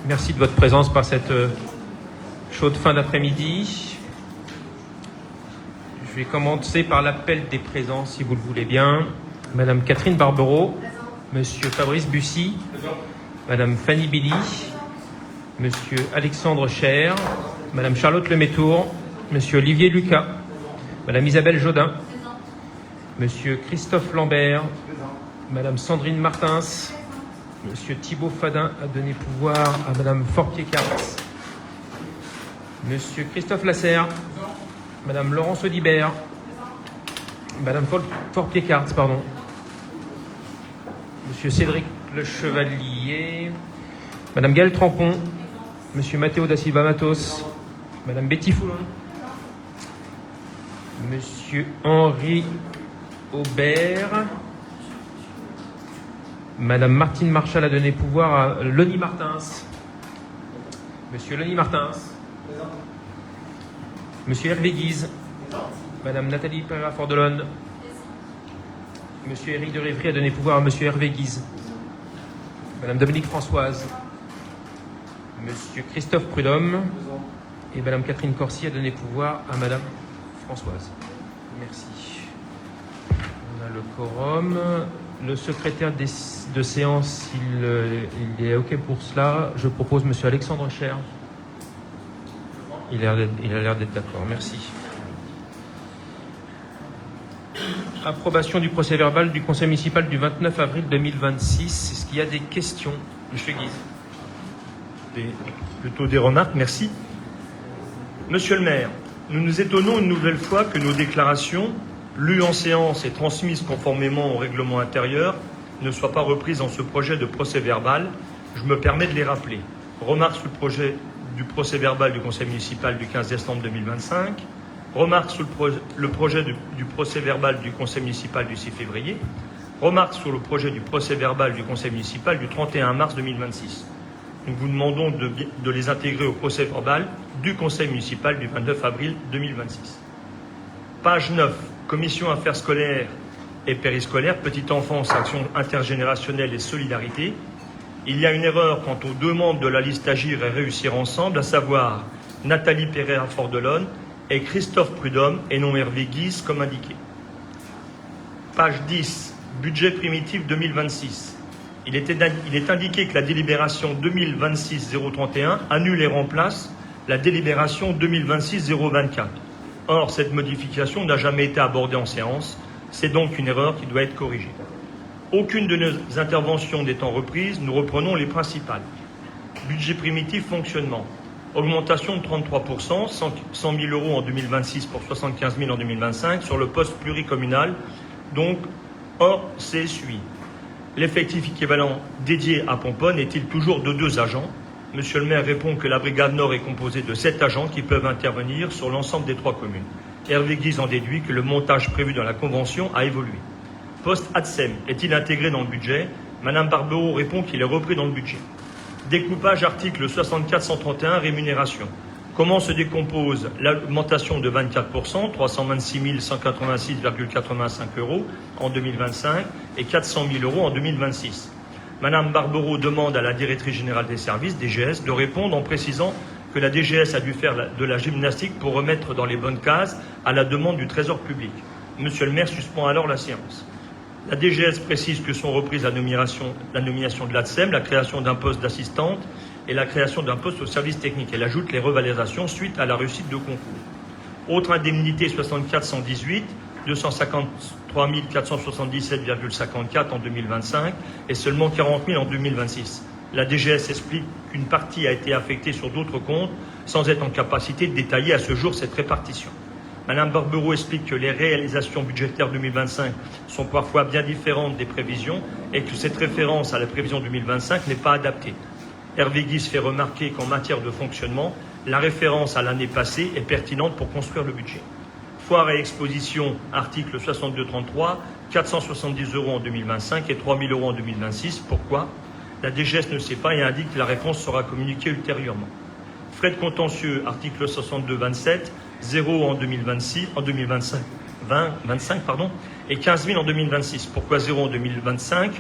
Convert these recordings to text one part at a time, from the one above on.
Merci de votre présence par cette chaude fin d'après-midi. Je vais commencer par l'appel des présents, si vous le voulez bien. Madame Catherine Barbereau, Monsieur Fabrice Bussy, Madame Fanny Billy, Monsieur Alexandre Cher, Madame Charlotte Lemétour, Monsieur Olivier Lucas, Madame Isabelle Jodin, Monsieur Christophe Lambert, Madame Sandrine Martins, Monsieur Thibault Fadin a donné pouvoir à Madame Fortier-Cartz, Monsieur Christophe Lasserre, Madame Laurence Audibert, Madame Fortier-Cartz, pardon, Monsieur Cédric Le Chevalier, Madame Gaëlle Trampon, Monsieur Matteo da Silva Matos, Madame Betty Foulon, Monsieur Henri Aubert, Madame Martine Marchal a donné pouvoir à Lenny Martins, Monsieur Lenny Martins, Monsieur Hervé Guise, Madame Nathalie Pereira-Fordelonne, Monsieur Éric de Révry a donné pouvoir à Monsieur Hervé Guise, Madame Dominique Françoise, Monsieur Christophe Prudhomme et Madame Catherine Corsi a donné pouvoir à Madame Françoise. Merci. On a le quorum. Le secrétaire de séance, il est OK pour cela. Je propose Monsieur Alexandre Cher. Il a l'air d'être d'accord. Merci. Approbation du procès-verbal du Conseil municipal du 29 avril 2026. Est-ce qu'il y a des questions? Monsieur Guise. Plutôt des remarques, merci. Monsieur le maire, nous nous étonnons une nouvelle fois que nos déclarations, lues en séance et transmises conformément au règlement intérieur, ne soient pas reprises dans ce projet de procès-verbal. Je me permets de les rappeler. Remarques sur le projet du procès-verbal du Conseil municipal du 15 décembre 2025. Remarques sur le projet du procès-verbal du Conseil municipal du 6 février. Remarques sur le projet du procès-verbal du Conseil municipal du 31 mars 2026. Nous vous demandons de les intégrer au procès-verbal du Conseil municipal du 29 avril 2026. Page 9, Commission affaires scolaires et périscolaires, petite enfance, action intergénérationnelle et solidarité. Il y a une erreur quant aux deux membres de la liste Agir et Réussir Ensemble, à savoir Nathalie Pereira-Fordelonne et Christophe Prudhomme, et non Hervé Guise, comme indiqué. Page 10, Budget primitif 2026. Il est indiqué que la délibération 2026-031 annule et remplace la délibération 2026-024. Or, cette modification n'a jamais été abordée en séance. C'est donc une erreur qui doit être corrigée. Aucune de nos interventions n'étant reprise, nous reprenons les principales. Budget primitif, fonctionnement. Augmentation de 33%, 100 000 euros en 2026 pour 75 000 en 2025 sur le poste pluricommunal, donc hors CSUI. L'effectif équivalent dédié à Pomponne est-il toujours de 2 agents? Monsieur le maire répond que la brigade Nord est composée de 7 agents qui peuvent intervenir sur l'ensemble des 3 communes. Hervé Guise en déduit que le montage prévu dans la convention a évolué. Poste ADSEM est-il intégré dans le budget? Madame Barbereau répond qu'il est repris dans le budget. Découpage article 64-131, rémunération. Comment se décompose l'augmentation de 24%, 326 186,85 euros en 2025 et 400 000 euros en 2026? Madame Barbereau demande à la directrice générale des services, DGS, de répondre en précisant que la DGS a dû faire de la gymnastique pour remettre dans les bonnes cases à la demande du Trésor public. Monsieur le maire suspend alors la séance. La DGS précise que sont reprises la nomination de l'ADSEM, la création d'un poste d'assistante et la création d'un poste au service technique. Elle ajoute les revalorisations suite à la réussite de concours. Autre indemnité 64-118, 253 477,54 en 2025 et seulement 40 000 en 2026. La DGS explique qu'une partie a été affectée sur d'autres comptes sans être en capacité de détailler à ce jour cette répartition. Madame Barbereau explique que les réalisations budgétaires 2025 sont parfois bien différentes des prévisions et que cette référence à la prévision 2025 n'est pas adaptée. Hervé Guise fait remarquer qu'en matière de fonctionnement, la référence à l'année passée est pertinente pour construire le budget. Foire et exposition, article 62-33, 470 euros en 2025 et 3 000 euros en 2026. Pourquoi? La DGS ne sait pas et indique que la réponse sera communiquée ultérieurement. Frais de contentieux, article 62-27, 0 en 2025 et 15 000 en 2026. Pourquoi 0 en 2025?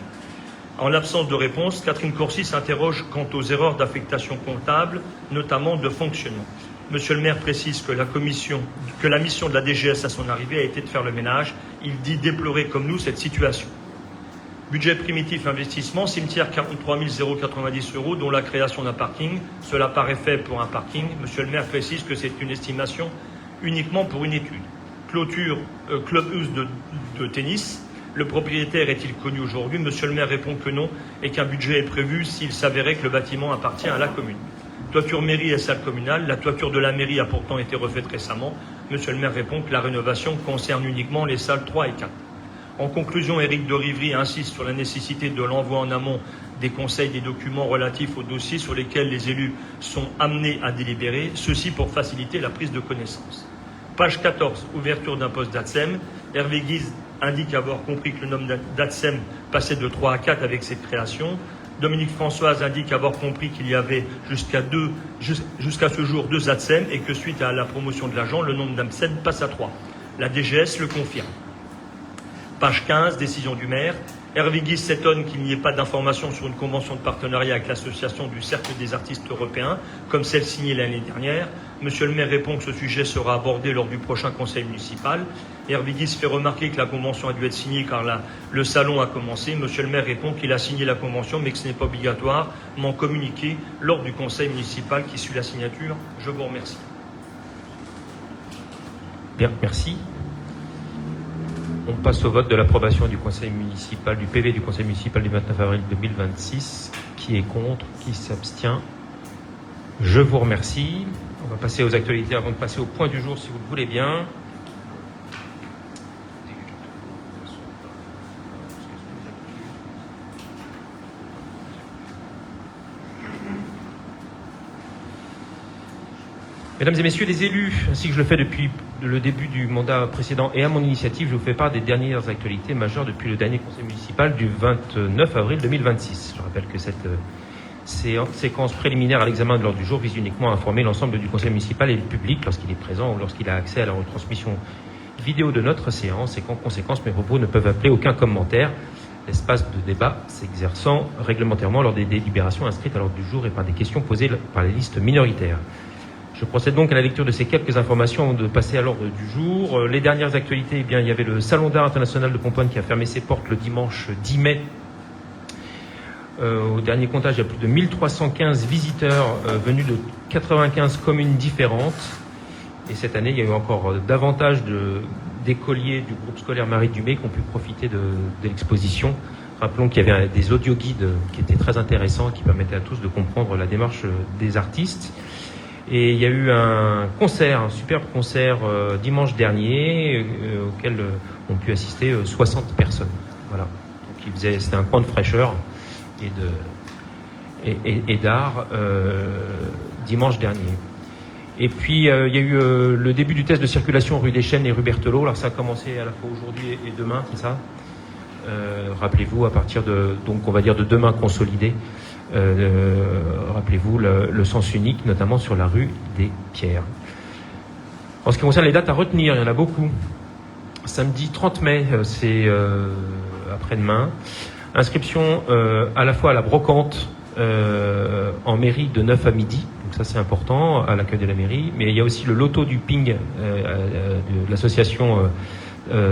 En l'absence de réponse, Catherine Courcy s'interroge quant aux erreurs d'affectation comptable, notamment de fonctionnement. Monsieur le maire précise que la mission de la DGS à son arrivée a été de faire le ménage. Il dit déplorer comme nous cette situation. Budget primitif investissement, cimetière 43 090 €, dont la création d'un parking. Cela paraît faible pour un parking. Monsieur le maire précise que c'est une estimation uniquement pour une étude. Clôture clubhouse de tennis. Le propriétaire est-il connu aujourd'hui? Monsieur le maire répond que non et qu'un budget est prévu s'il s'avérait que le bâtiment appartient à la commune. Toiture mairie et salle communale. La toiture de la mairie a pourtant été refaite récemment. Monsieur le maire répond que la rénovation concerne uniquement les salles 3 et 4. En conclusion, Éric de Rivry insiste sur la nécessité de l'envoi en amont des conseils des documents relatifs aux dossiers sur lesquels les élus sont amenés à délibérer, ceci pour faciliter la prise de connaissance. Page 14, ouverture d'un poste d'ATSEM. Hervé Guise indique avoir compris que le nombre d'ATSEM passait de 3 à 4 avec cette création. Dominique Françoise indique avoir compris qu'il y avait jusqu'à ce jour 2 ATSEM et que suite à la promotion de l'agent, le nombre d'ATSEM passe à 3. La DGS le confirme. Page 15, décision du maire. Hervé Guise s'étonne qu'il n'y ait pas d'information sur une convention de partenariat avec l'association du Cercle des artistes européens, comme celle signée l'année dernière. Monsieur le maire répond que ce sujet sera abordé lors du prochain conseil municipal. Hervé Guise fait remarquer que la convention a dû être signée car le salon a commencé. Monsieur le maire répond qu'il a signé la convention mais que ce n'est pas obligatoire, m'en communiquer lors du conseil municipal qui suit la signature. Je vous remercie. Bien, merci. On passe au vote de l'approbation du conseil municipal, du PV du conseil municipal du 29 avril 2026. Qui est contre? Qui s'abstient? Je vous remercie. On va passer aux actualités avant de passer au point du jour, si vous le voulez bien. Mesdames et messieurs les élus, ainsi que je le fais depuis le début du mandat précédent et à mon initiative, je vous fais part des dernières actualités majeures depuis le dernier conseil municipal du 29 avril 2026. Je rappelle que cette séquence préliminaire à l'examen de l'ordre du jour vise uniquement à informer l'ensemble du conseil municipal et le public lorsqu'il est présent ou lorsqu'il a accès à la retransmission vidéo de notre séance et qu'en conséquence mes propos ne peuvent appeler aucun commentaire. L'espace de débat s'exerçant réglementairement lors des délibérations inscrites à l'ordre du jour et par des questions posées par les listes minoritaires. Je procède donc à la lecture de ces quelques informations avant de passer à l'ordre du jour. Les dernières actualités, il y avait le Salon d'art international de Pomponne qui a fermé ses portes le dimanche 10 mai. Au dernier comptage, il y a plus de 1315 visiteurs venus de 95 communes différentes. Et cette année, il y a eu encore davantage d'écoliers du groupe scolaire Marie Dumais qui ont pu profiter de l'exposition. Rappelons qu'il y avait des audio-guides qui étaient très intéressants et qui permettaient à tous de comprendre la démarche des artistes. Et il y a eu un superbe concert dimanche dernier auquel ont pu assister 60 personnes. Voilà. Donc c'était un coin de fraîcheur et d'art dimanche dernier. Et puis il y a eu le début du test de circulation rue des Chênes et rue Berthelot. Alors ça a commencé à la fois aujourd'hui et demain, c'est ça. Rappelez-vous, à partir de demain consolidé. Rappelez-vous le sens unique, notamment sur la rue des Pierres. En ce qui concerne les dates à retenir, il y en a beaucoup. Samedi 30 mai, c'est après-demain. Inscription à la fois à la brocante en mairie de 9 à midi. Donc ça c'est important, à l'accueil de la mairie. Mais il y a aussi le loto du ping de l'association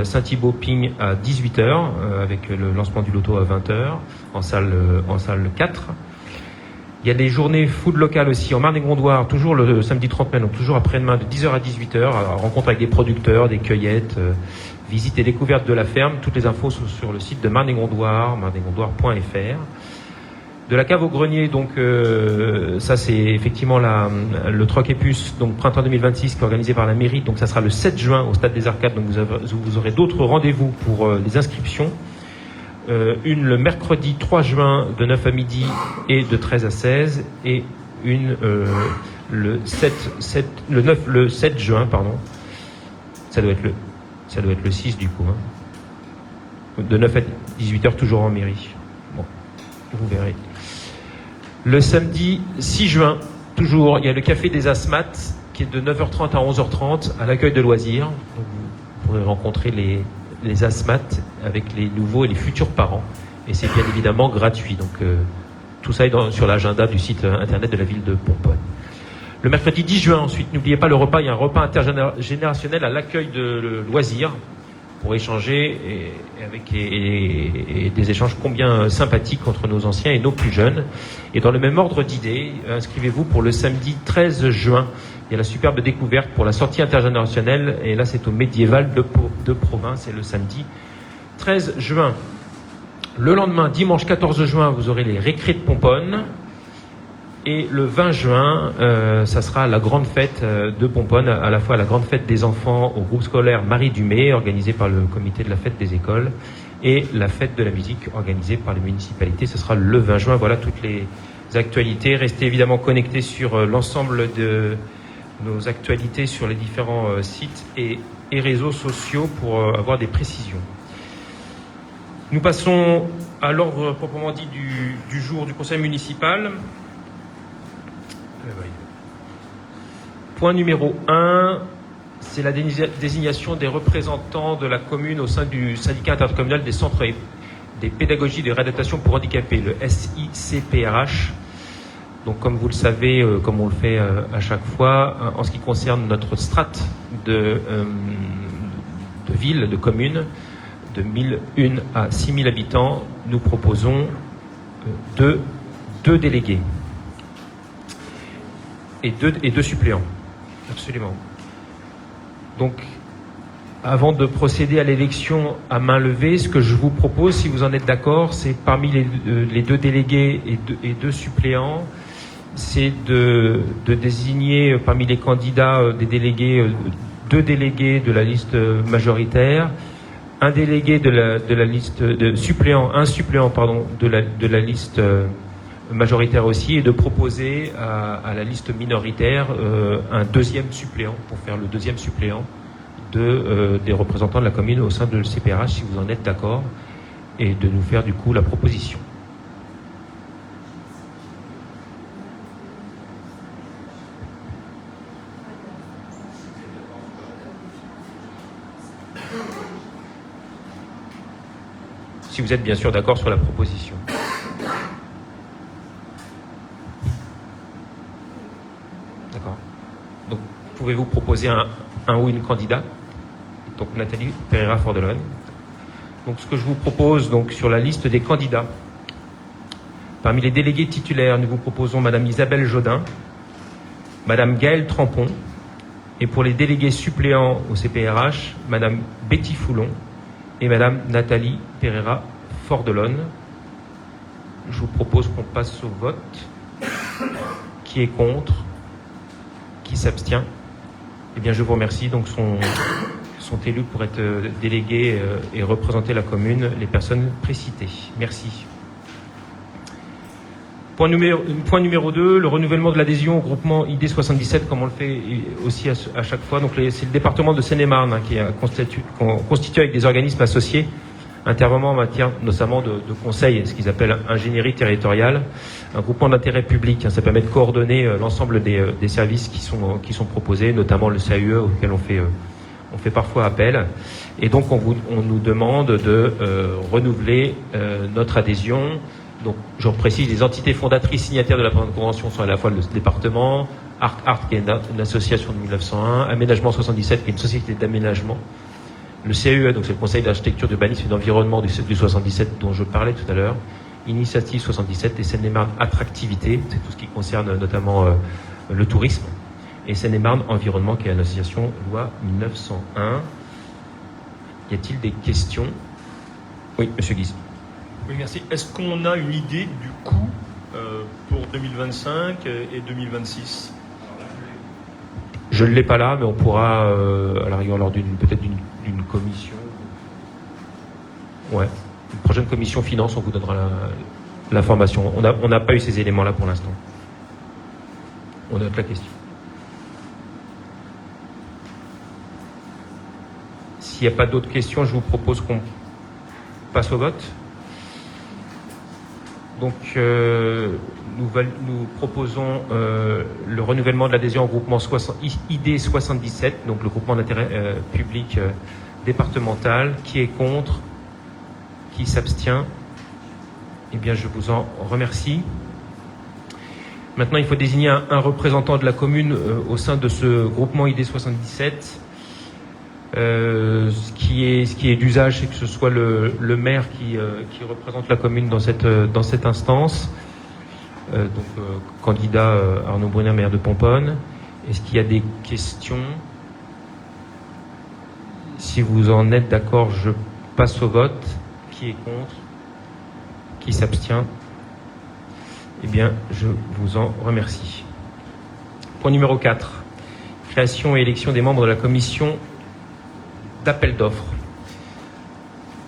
Saint-Thibault Ping à 18h, avec le lancement du loto à 20h, en salle 4. Il y a des journées food locales aussi en Marne-et-Gondoire, toujours le samedi 30 mai, donc toujours après-demain de 10h à 18h, rencontre avec des producteurs, des cueillettes, visite et découverte de la ferme. Toutes les infos sont sur le site de Marne-et-Gondoire, marne-et-gondoire.fr. De la cave au grenier, donc ça c'est effectivement le Troc et Puce, donc printemps 2026, qui est organisé par la mairie. Donc ça sera le 7 juin au Stade des Arcades. Donc vous aurez d'autres rendez-vous pour les inscriptions. Une le mercredi 3 juin de 9 à midi et de 13 à 16, et une le 7 juin, pardon. Ça doit être le 6 du coup. Hein. De 9 à 18h toujours en mairie. Bon, vous verrez. Le samedi 6 juin, toujours, il y a le Café des Asthmates qui est de 9h30 à 11h30 à l'accueil de loisirs. Donc, vous pourrez rencontrer les asthmates avec les nouveaux et les futurs parents et c'est bien évidemment gratuit. Donc tout ça est sur l'agenda du site internet de la ville de Pomponne. Le mercredi 10 juin, ensuite, n'oubliez pas le repas, il y a un repas intergénérationnel à l'accueil de loisirs pour échanger et des échanges combien sympathiques entre nos anciens et nos plus jeunes. Et dans le même ordre d'idées, inscrivez-vous pour le samedi 13 juin. Il y a la superbe découverte pour la sortie intergénérationnelle, et là c'est au Médiéval de Province, et le samedi 13 juin. Le lendemain, dimanche 14 juin, vous aurez les récrés de Pomponne. Et le 20 juin, ça sera la grande fête de Pomponne, à la fois la grande fête des enfants au groupe scolaire Marie Dumay, organisée par le comité de la fête des écoles, et la fête de la musique organisée par les municipalités. Ce sera le 20 juin. Voilà toutes les actualités. Restez évidemment connectés sur l'ensemble de nos actualités sur les différents sites et réseaux sociaux pour avoir des précisions. Nous passons à l'ordre proprement dit du jour du conseil municipal. Point numéro 1, c'est la désignation des représentants de la commune au sein du syndicat intercommunal des centres des pédagogies de réadaptation pour handicapés, le SICPRH. Donc comme vous le savez, comme on le fait à chaque fois, en ce qui concerne notre strate de villes, de communes, de 1001 à 6000 habitants, nous proposons deux délégués et deux suppléants. Absolument. Donc, avant de procéder à l'élection à main levée, ce que je vous propose, si vous en êtes d'accord, c'est parmi les deux délégués et deux suppléants, c'est de désigner parmi les candidats des délégués, deux délégués de la liste majoritaire, un délégué de la liste de suppléant, un suppléant pardon de la liste majoritaire aussi, et de proposer à la liste minoritaire un deuxième suppléant pour faire le deuxième suppléant des représentants de la commune au sein de le CPRH, si vous en êtes d'accord, et de nous faire du coup la proposition. Si vous êtes bien sûr d'accord sur la proposition. D'accord. Donc, pouvez-vous proposer un ou une candidate? Donc, Nathalie Pereira-Fordelone. Donc, ce que je vous propose, donc, sur la liste des candidats, parmi les délégués titulaires, nous vous proposons Madame Isabelle Jodin, Madame Gaëlle Trampon, et pour les délégués suppléants au CPRH, Madame Betty Foulon et Madame Nathalie Pereira-Fordelone. Je vous propose qu'on passe au vote. Qui est contre? Qui s'abstient? Eh bien, je vous remercie. Donc, sont élus pour être délégués et représenter la commune les précitées. Merci. Point numéro 2, le renouvellement de l'adhésion au groupement ID 77, comme on le fait aussi à chaque fois. Donc, c'est le département de Seine-et-Marne qui est constitué avec des organismes associés, intervenant en matière notamment de conseil, ce qu'ils appellent ingénierie territoriale, un groupement d'intérêt public. Ça permet de coordonner l'ensemble des services qui sont proposés, notamment le CAUE auquel on fait parfois appel. Et donc on nous demande de renouveler notre adhésion. Donc je précise, les entités fondatrices signataires de la présente convention sont à la fois le département, Art qui est une association de 1901, Aménagement 77 qui est une société d'aménagement, le CAUE, donc c'est le Conseil d'architecture, d'urbanisme et d'environnement du 77 dont je parlais tout à l'heure, Initiative 77 et Seine-et-Marne Attractivité, c'est tout ce qui concerne notamment le tourisme, et Seine-et-Marne Environnement qui est une association loi 1901. Y a-t-il des questions? Oui, Monsieur Guise. Oui, merci. Est-ce qu'on a une idée du coût pour 2025 et 2026? Je ne l'ai pas là, mais on pourra, à la rigueur, lors peut-être d'une commission. Ouais, une prochaine commission finance, on vous donnera l'information. On n'a pas eu ces éléments-là pour l'instant. On note la question. S'il n'y a pas d'autres questions, je vous propose qu'on passe au vote. Donc, nous proposons le renouvellement de l'adhésion au groupement ID 77, donc le groupement d'intérêt public départemental. Qui est contre? Qui s'abstient? Eh bien, je vous en remercie. Maintenant, il faut désigner un représentant de la commune au sein de ce groupement ID 77. Ce qui est d'usage, c'est que ce soit le maire qui représente la commune dans cette instance. Candidat Arnaud Brunner, maire de Pomponne. Est-ce qu'il y a des questions? Si vous en êtes d'accord, je passe au vote. Qui est contre? Qui s'abstient? Eh bien, je vous en remercie. Point numéro 4. Création et élection des membres de la commission d'appel d'offres.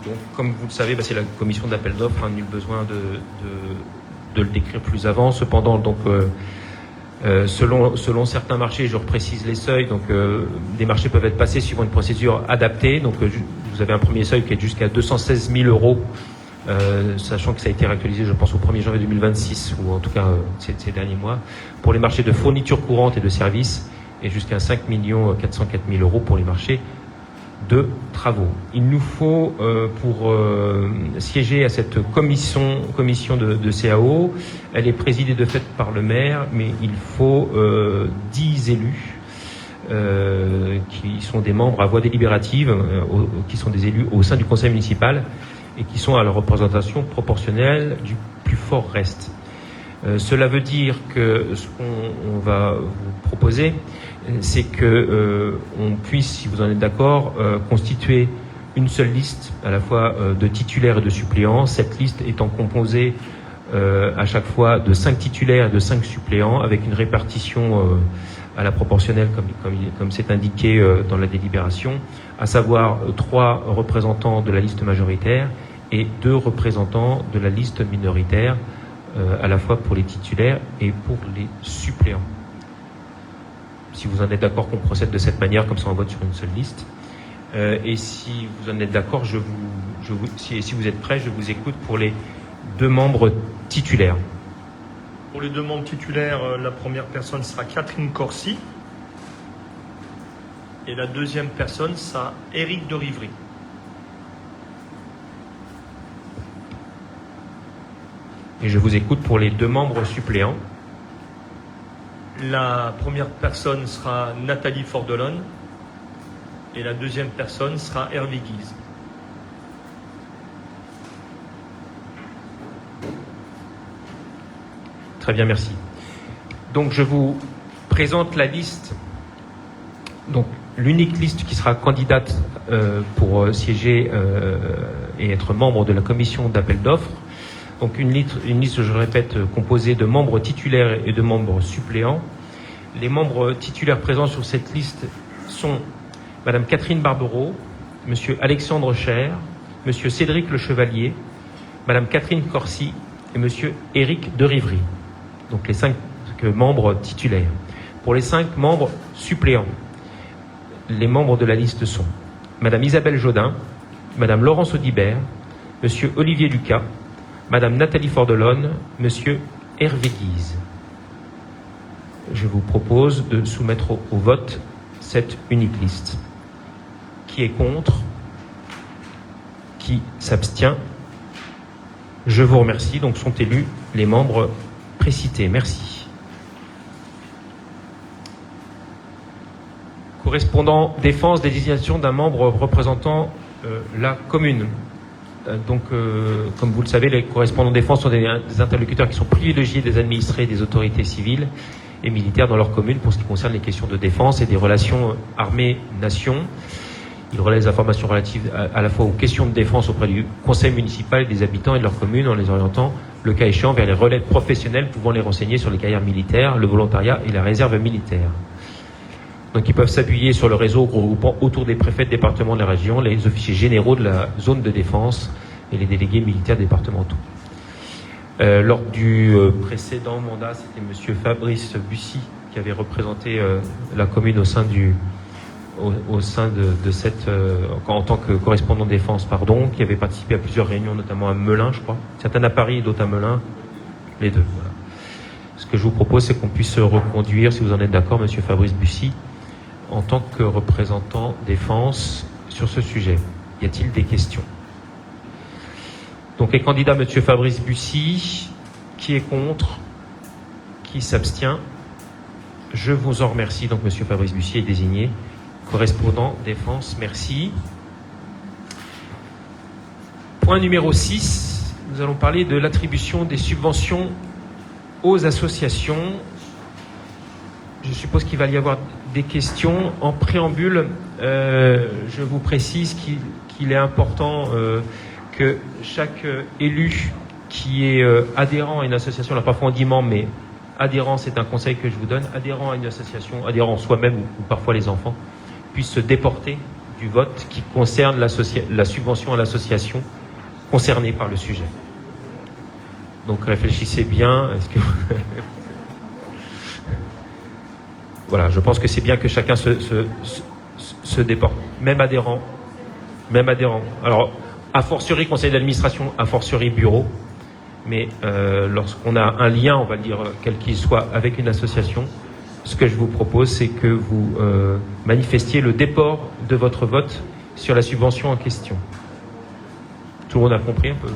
Donc, comme vous le savez, c'est la commission d'appel d'offres, nul besoin de le décrire plus avant. Cependant, selon certains marchés, je reprécise les seuils, des marchés peuvent être passés suivant une procédure adaptée. Donc, vous avez un premier seuil qui est jusqu'à 216 000 €, sachant que ça a été réactualisé, je pense, au 1er janvier 2026, ou en tout cas ces derniers mois, pour les marchés de fourniture courante et de services, et jusqu'à 5 404 000 € pour les marchés de travaux. Il nous faut, pour siéger à cette commission de CAO, elle est présidée de fait par le maire, mais il faut 10 élus qui sont des membres à voix délibérative, qui sont des élus au sein du conseil municipal et qui sont à la représentation proportionnelle du plus fort reste. Cela veut dire que ce qu'on va vous proposer, c'est que on puisse, si vous en êtes d'accord, constituer une seule liste à la fois de titulaires et de suppléants. Cette liste étant composée à chaque fois de 5 titulaires et de 5 suppléants, avec une répartition à la proportionnelle comme c'est indiqué dans la délibération, à savoir 3 représentants de la liste majoritaire et 2 représentants de la liste minoritaire, à la fois pour les titulaires et pour les suppléants. Si vous en êtes d'accord qu'on procède de cette manière, comme ça on vote sur une seule liste. Et si vous en êtes d'accord, si vous êtes prêts, je vous écoute pour les 2 membres titulaires. Pour les 2 membres titulaires, la première personne sera Catherine Corsi. Et la deuxième personne sera Éric de Rivry. Et je vous écoute pour les 2 membres suppléants. La première personne sera Nathalie Fordelonne et la deuxième personne sera Hervé Guise. Très bien, merci. Donc je vous présente la liste, donc l'unique liste qui sera candidate pour siéger et être membre de la commission d'appel d'offres. Donc une liste, je répète, composée de membres titulaires et de membres suppléants. Les membres titulaires présents sur cette liste sont Madame Catherine Barbereau, Monsieur Alexandre Cher, Monsieur Cédric Le Chevalier, Madame Catherine Corsi et Monsieur Éric de Rivry. Donc les 5 membres titulaires. Pour les 5 membres suppléants, les membres de la liste sont Madame Isabelle Jodin, Madame Laurence Audibert, Monsieur Olivier Lucas, Madame Nathalie Fordelonne, Monsieur Hervé Guise. Je vous propose de soumettre au vote cette unique liste. Qui est contre? Qui s'abstient? Je vous remercie. Donc sont élus les membres précités. Merci. Correspondant défense des désignations d'un membre représentant la commune. Comme vous le savez, les correspondants défense sont des interlocuteurs qui sont privilégiés des administrés et des autorités civiles et militaires dans leur commune pour ce qui concerne les questions de défense et des relations armée-nation. Ils relaient les informations relatives à la fois aux questions de défense auprès du conseil municipal et des habitants et de leur commune en les orientant, le cas échéant, vers les relais professionnels pouvant les renseigner sur les carrières militaires, le volontariat et la réserve militaire. Donc ils peuvent s'appuyer sur le réseau regroupant autour des préfets de département de la région, les officiers généraux de la zone de défense et les délégués militaires départementaux. Lors du précédent mandat, c'était Monsieur Fabrice Bussy qui avait représenté la commune au sein de cette en tant que correspondant défense, qui avait participé à plusieurs réunions, notamment à Melun, je crois. Certaines à Paris et d'autres à Melun. Les 2. Voilà. Ce que je vous propose, c'est qu'on puisse reconduire, si vous en êtes d'accord, Monsieur Fabrice Bussy, en tant que représentant défense sur ce sujet. Y a-t-il des questions? Donc les candidats, M. Fabrice Bussy, qui est contre, qui s'abstient. Je vous en remercie. Donc M. Fabrice Bussy est désigné correspondant défense. Merci. Point numéro 6, nous allons parler de l'attribution des subventions aux associations. Je suppose qu'il va y avoir des questions. En préambule, je vous précise qu'il est important que chaque élu qui est adhérent à une association, là parfois on dit membre, mais adhérent, c'est un conseil que je vous donne, adhérent à une association, adhérent soi-même ou parfois les enfants, puisse se déporter du vote qui concerne la subvention à l'association concernée par le sujet. Donc réfléchissez bien. Est-ce que voilà, je pense que c'est bien que chacun se déporte, même adhérent. Alors, a fortiori conseil d'administration, a fortiori bureau, mais lorsqu'on a un lien, on va le dire, quel qu'il soit, avec une association, ce que je vous propose, c'est que vous manifestiez le déport de votre vote sur la subvention en question. Tout le monde a compris un peu ?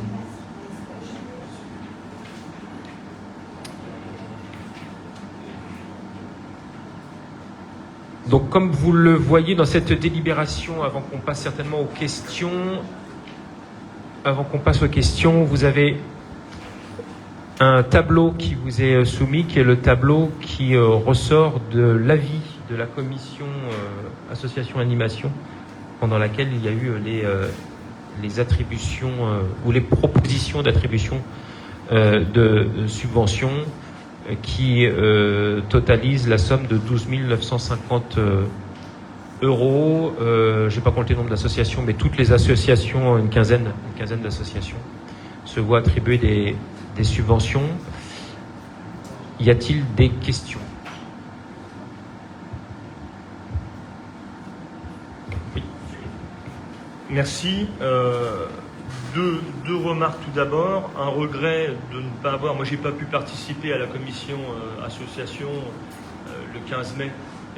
Donc, comme vous le voyez dans cette délibération, avant qu'on passe certainement aux questions, vous avez un tableau qui vous est soumis, qui est le tableau qui ressort de l'avis de la commission association animation, pendant laquelle il y a eu les attributions ou les propositions d'attribution de subventions qui totalise la somme de 12 950 euros. Je n'ai pas compté le nombre d'associations, mais toutes les associations, une quinzaine d'associations, se voient attribuer des subventions. Y a-t-il des questions ? Oui. Merci. Deux remarques tout d'abord. Un regret de ne pas avoir... Moi, j'ai pas pu participer à la commission association le 15 mai.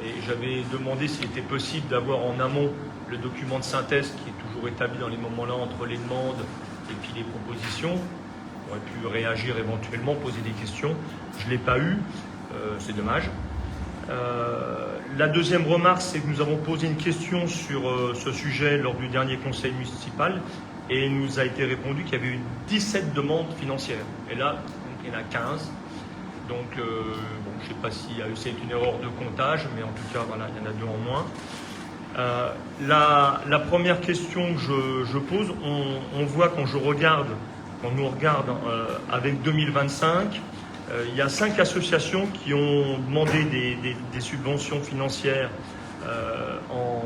Et j'avais demandé s'il était possible d'avoir en amont le document de synthèse qui est toujours établi dans les moments-là entre les demandes et puis les propositions. On aurait pu réagir éventuellement, poser des questions. Je ne l'ai pas eu. C'est dommage. La deuxième remarque, c'est que nous avons posé une question sur ce sujet lors du dernier conseil municipal. Et il nous a été répondu qu'il y avait eu 17 demandes financières. Et là, donc, il y en a 15. Donc, je ne sais pas si c'est une erreur de comptage, mais en tout cas, voilà, il y en a deux en moins. La première question que je pose, on voit quand nous regarde avec 2025, il y a 5 associations qui ont demandé des subventions financières en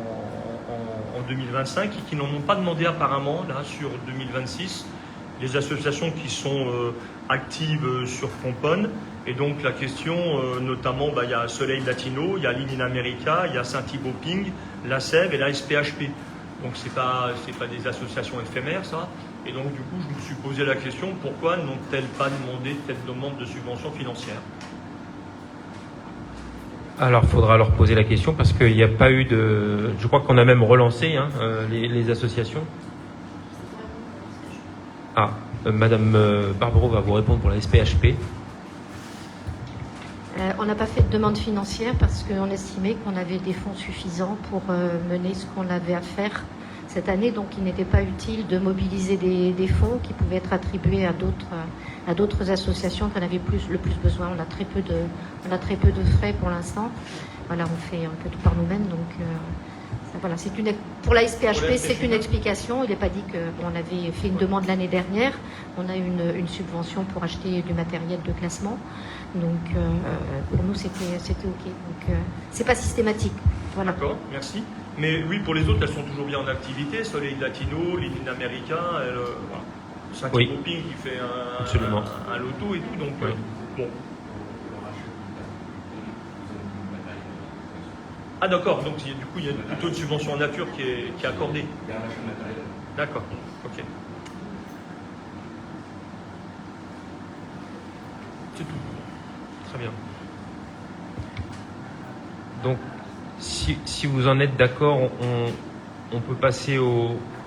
2025 et qui n'en ont pas demandé apparemment là sur 2026. Les associations qui sont actives sur Pomponne. Et donc la question, notamment, il y a Soleil Latino, il y a Lean in America, il y a Saint-Thibaut Ping, la SEV et la SPHP. Donc c'est pas des associations éphémères, ça. Et donc du coup, je me suis posé la question, pourquoi n'ont-elles pas demandé telle demande de subvention financière ? Alors, il faudra leur poser la question parce qu'il n'y a pas eu de... Je crois qu'on a même relancé les associations. Madame Barbero va vous répondre pour la SPHP. On n'a pas fait de demande financière parce qu'on estimait qu'on avait des fonds suffisants pour mener ce qu'on avait à faire cette année. Donc, il n'était pas utile de mobiliser des fonds qui pouvaient être attribués à d'autres associations qui en avaient le plus besoin. On a très peu de frais pour l'instant. Voilà, on fait un peu tout par nous-mêmes. Donc, voilà, pour la SPHP, c'est une explication. Il n'est pas dit qu'on avait fait une demande l'année dernière. On a une subvention pour acheter du matériel de classement. Donc, pour nous, c'était OK. Donc, c'est pas systématique. Voilà. D'accord, merci. Mais oui, pour les autres, elles sont toujours bien en activité. Soleil Latino, Lean in America, voilà. Saint-Thibaut Ping qui fait un loto et tout. Donc, bon. Ah d'accord, donc du coup il y a plutôt une subvention en nature qui est accordée. D'accord, ok. C'est tout. Très bien. Donc si vous en êtes d'accord, on peut passer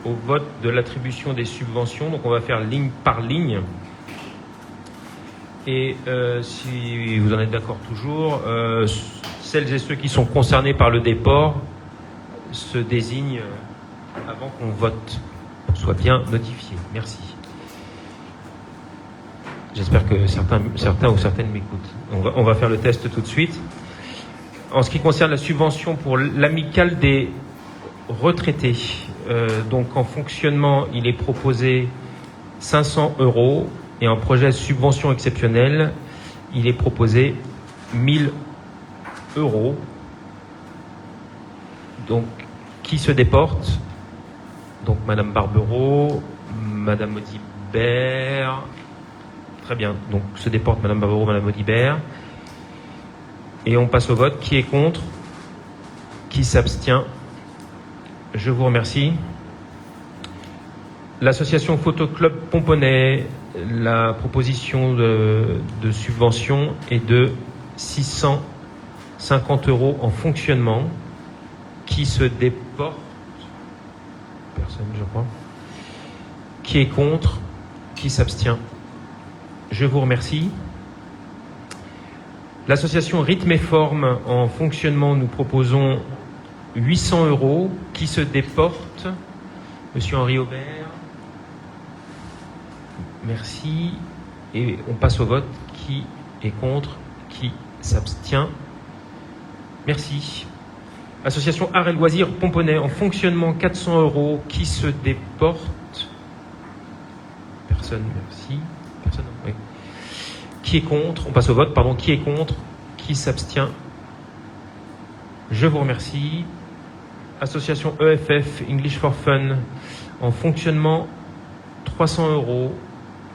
au vote de l'attribution des subventions. Donc on va faire ligne par ligne. Et si vous en êtes d'accord toujours, celles et ceux qui sont concernés par le déport se désignent avant qu'on vote, pour soit bien notifié. Merci. J'espère que certains ou certaines m'écoutent. On va faire le test tout de suite. En ce qui concerne la subvention pour l'amicale des retraités, donc en fonctionnement, il est proposé 500 €, et en projet subvention exceptionnelle, il est proposé 1000 €. Donc, qui se déporte? Donc, Madame Barbereau, Madame Audibert. Très bien. Donc, se déporte Madame Barbereau, Madame Audibert. Et on passe au vote. Qui est contre? Qui s'abstient? Je vous remercie. L'association Photoclub Pomponnet, la proposition de subvention est de 650 € en fonctionnement. Qui se déporte? Personne, je crois. Qui est contre? Qui s'abstient? Je vous remercie. L'association Rythme et Forme en fonctionnement, nous proposons 800 €. Qui se déporte? Monsieur Henri Aubert. Merci. Et on passe au vote. Qui est contre? Qui s'abstient? Merci. Association Arts et Loisirs Pomponnet en fonctionnement 400 €. Qui se déporte? Personne, merci. Personne, oui. Qui est contre? On passe au vote, pardon. Qui est contre? Qui s'abstient? Je vous remercie. Association EFF English for Fun en fonctionnement 300 €.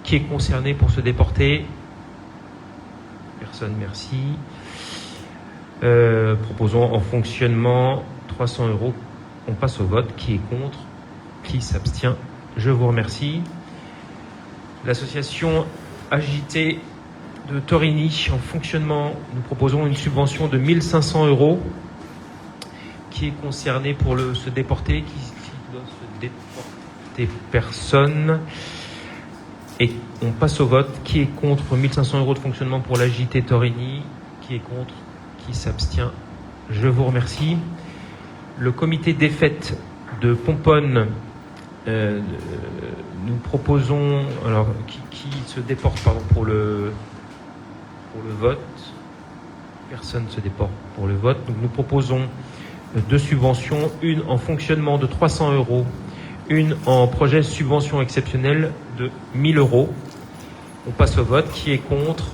Qui est concerné pour se déporter? Personne, merci. Proposons en fonctionnement 300 €. On passe au vote. Qui est contre? Qui s'abstient? Je vous remercie. L'association Agité de Torigny en fonctionnement, nous proposons une subvention de 1500 €. Qui est concerné pour se déporter? Qui doit se déporter? Personne. Et on passe au vote. Qui est contre 1500 € de fonctionnement pour l'Agité Torigny? Qui est contre? Qui s'abstient? Je vous remercie. Le comité des fêtes de Pomponne, nous proposons, alors qui se déporte pour le vote? Personne ne se déporte pour le vote. Donc nous proposons 2 subventions, une en fonctionnement de 300 €, une en projet subvention exceptionnelle de 1000 €. On passe au vote. Qui est contre?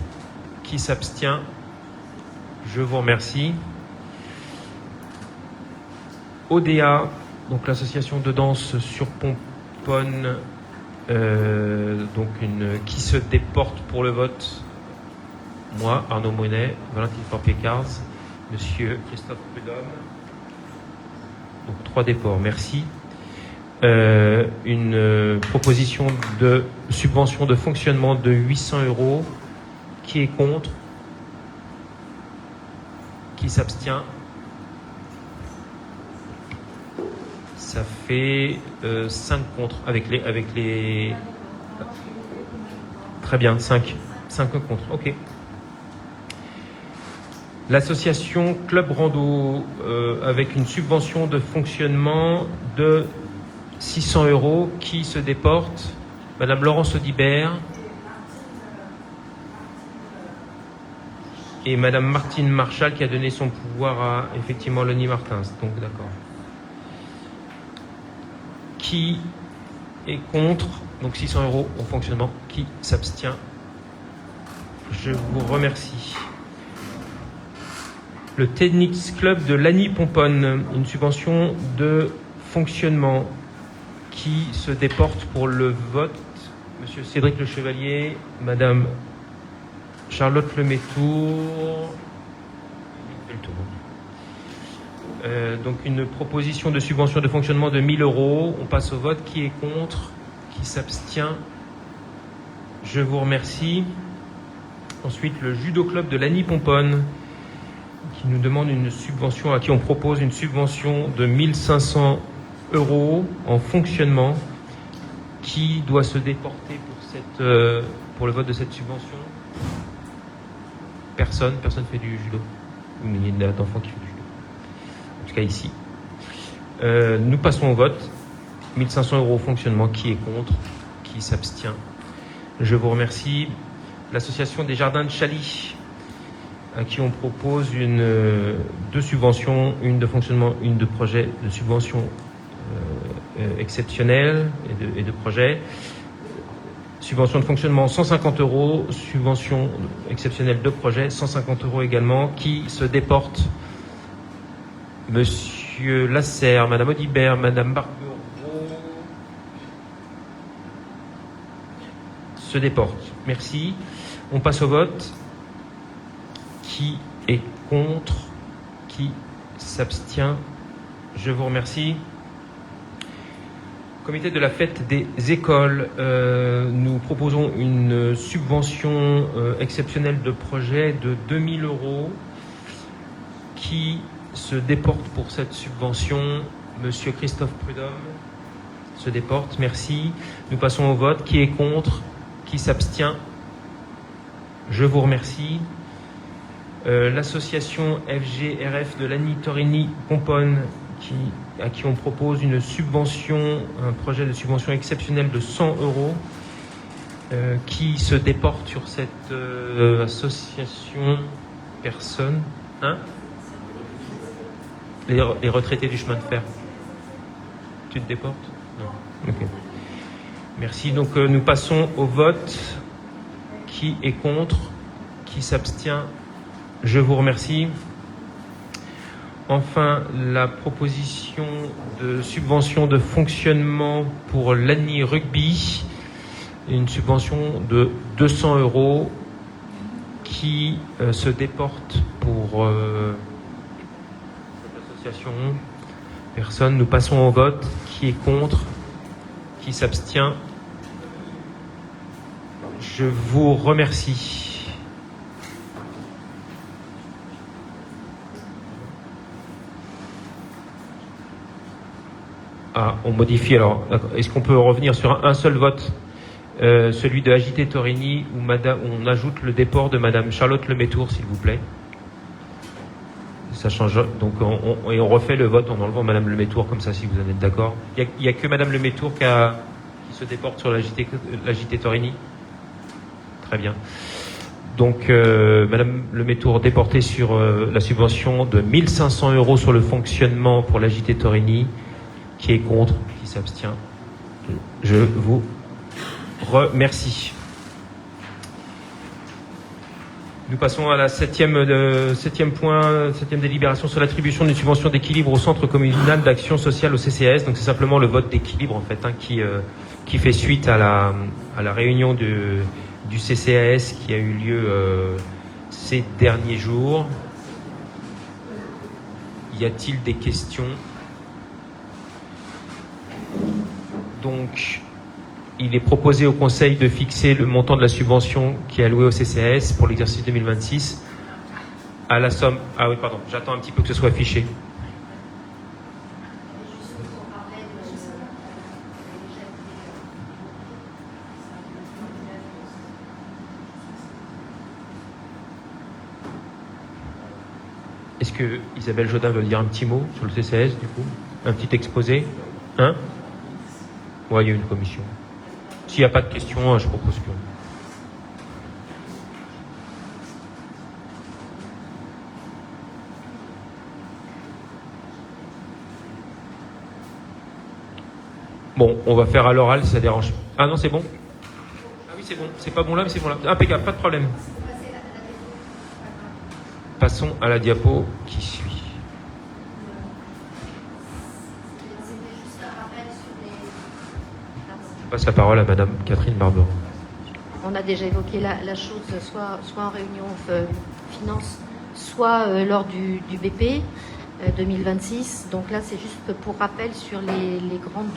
Qui s'abstient? Je vous remercie. ODA, donc l'association de danse sur Pomponne, donc qui se déporte pour le vote? Moi, Arnaud Monet, Valentine Forpier-Cars, Monsieur Christophe Prudhomme. Donc 3 déports, merci. Une proposition de subvention de fonctionnement de 800 €. Qui est contre? Qui s'abstient? Ça fait 5 contre avec les... Très bien, 5 contre, ok. L'association Club Rando avec une subvention de fonctionnement de 600 €. Qui se déporte? Madame Laurence Audibert et Madame Martine Marchal, qui a donné son pouvoir à effectivement Lenny Martins. Donc d'accord. Qui est contre? Donc 600 € en fonctionnement. Qui s'abstient? Je vous remercie. Le Tennis Club de Lagny Pomponne, une subvention de fonctionnement. Qui se déporte pour le vote? Monsieur Cédric Le Chevalier, Madame Charlotte Lemétour. Donc une proposition de subvention de fonctionnement de 1000 €. On passe au vote. Qui est contre? Qui s'abstient? Je vous remercie. Ensuite, le Judo Club de Lagny Pomponne, qui nous demande une subvention, à qui on propose une subvention de 1500 € en fonctionnement. Qui doit se déporter pour le vote de cette subvention? Personne fait du judo. Il y a d'enfants qui font du judo. En tout cas ici. Nous passons au vote. 1500 € au fonctionnement. Qui est contre? Qui s'abstient? Je vous remercie. L'association des Jardins de Chaly, à qui on propose deux subventions, une de fonctionnement, une de projet de subvention exceptionnelle et de projet. Subvention de fonctionnement 150 €, subvention exceptionnelle de projet 150 € également. Qui se déporte? Monsieur Lasserre, Madame Audibert, Madame Barbereau se déporte. Merci. On passe au vote. Qui est contre? Qui s'abstient? Je vous remercie. Comité de la fête des écoles, nous proposons une subvention exceptionnelle de projet de 2000 €. Qui se déporte pour cette subvention? Monsieur Christophe Prudhomme se déporte, merci. Nous passons au vote. Qui est contre? Qui s'abstient? Je vous remercie. L'association FGRF de Lagny Torini Pomponne, à qui on propose une subvention, un projet de subvention exceptionnelle de 100 €. Qui se déporte sur cette association? Personne. Les retraités du chemin de fer. Tu te déportes? Non. Ok. Merci. Donc nous passons au vote. Qui est contre? Qui s'abstient? Je vous remercie. Enfin, la proposition de subvention de fonctionnement pour Lagny Rugby, une subvention de 200 €. Qui se déporte pour cette association? Personne. Nous passons au vote. Qui est contre? Qui s'abstient? Je vous remercie. On modifie alors. Est-ce qu'on peut revenir sur un seul vote, celui de Agité Torini, où on ajoute le déport de Madame Charlotte Lemétour, s'il vous plaît. Ça change. Donc on refait le vote en enlevant Madame Lemétour, comme ça, si vous en êtes d'accord. Il y a que Madame Lemétour qui se déporte sur l'Agité Torini. Très bien. Donc Madame Lemétour déportée sur la subvention de 1500 € sur le fonctionnement pour l'Agité Torini. Qui est contre? Qui s'abstient? Je vous remercie. Nous passons à la septième délibération sur l'attribution d'une subvention d'équilibre au Centre communal d'action sociale au CCAS. Donc c'est simplement le vote d'équilibre en fait, qui fait suite à la réunion du CCAS qui a eu lieu ces derniers jours. Y a-t-il des questions? Donc, il est proposé au Conseil de fixer le montant de la subvention qui est allouée au CCAS pour l'exercice 2026 à la somme... Ah oui, pardon, j'attends un petit peu que ce soit affiché. Est-ce que Isabelle Jodin veut dire un petit mot sur le CCAS, du coup? Un petit exposé? Oui, il y a une commission. S'il n'y a pas de questions, je propose que... Bon, on va faire à l'oral si ça dérange. Ah non, c'est bon? Ah oui, c'est bon. C'est pas bon là, mais c'est bon là. Impeccable, pas de problème. Passons à la diapo qui suit. Je passe la parole à Madame Catherine Barbereau. On a déjà évoqué la chose, soit en réunion finance, soit lors du BP 2026. Donc là, c'est juste pour rappel sur les grandes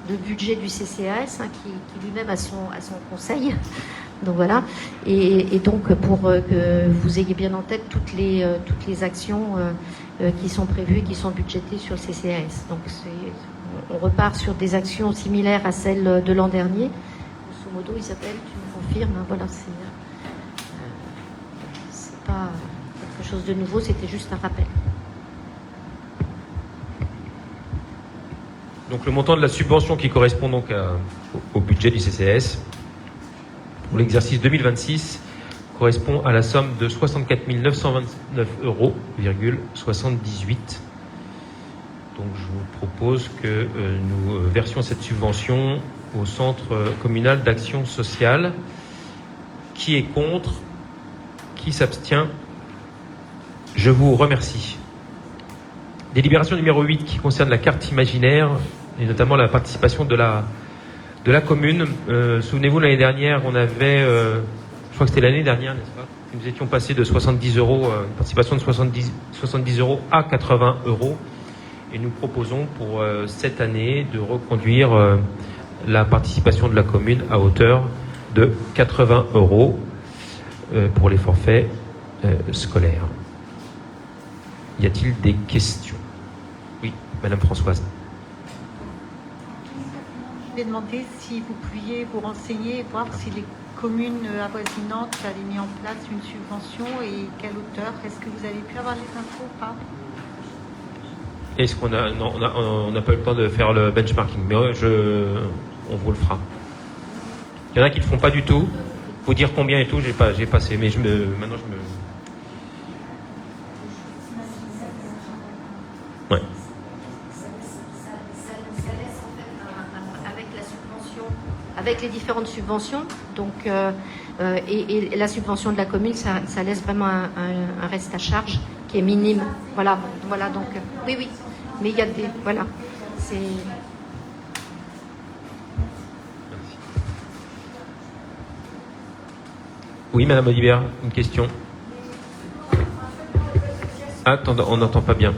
de budget du CCAS, qui lui-même a son conseil. Donc voilà. Et donc pour que vous ayez bien en tête toutes les actions qui sont prévues et qui sont budgétées sur le CCAS. Donc on repart sur des actions similaires à celles de l'an dernier. Grosso modo, Isabelle, tu me confirmes, hein, voilà, c'est pas quelque chose de nouveau, c'était juste un rappel. Donc le montant de la subvention qui correspond donc au budget du CCAS pour l'exercice 2026 correspond à la somme de 64 929,78 €. Donc je vous propose que nous versions cette subvention au Centre communal d'action sociale. Qui est contre? Qui s'abstient? Je vous remercie. Délibération numéro 8 qui concerne la carte imaginaire et notamment la participation de la commune. Souvenez-vous, l'année dernière, on avait, je crois que c'était l'année dernière, n'est-ce pas? Nous étions passés de 70 €, une participation de 70 € à 80 €. Et nous proposons pour cette année de reconduire la participation de la commune à hauteur de 80 € pour les forfaits scolaires. Y a-t-il des questions? Oui, Madame Françoise. Je voulais demander si vous pouviez vous renseigner et voir si les communes avoisinantes avaient mis en place une subvention et quelle hauteur. Est-ce que vous avez pu avoir les infos ou pas? Est-ce qu'on a... Non, on n'a pas eu le temps de faire le benchmarking, mais on vous le fera. Il y en a qui ne le font pas du tout. Vous dire combien et tout, j'ai passé, mais maintenant je me... Ouais. Avec les différentes subventions, donc, et la subvention de la commune, ça laisse vraiment un reste à charge qui est minime. Voilà, donc, oui, mais il y a des, voilà, c'est... Oui, Madame Olivère, une question. Attends, on n'entend pas bien.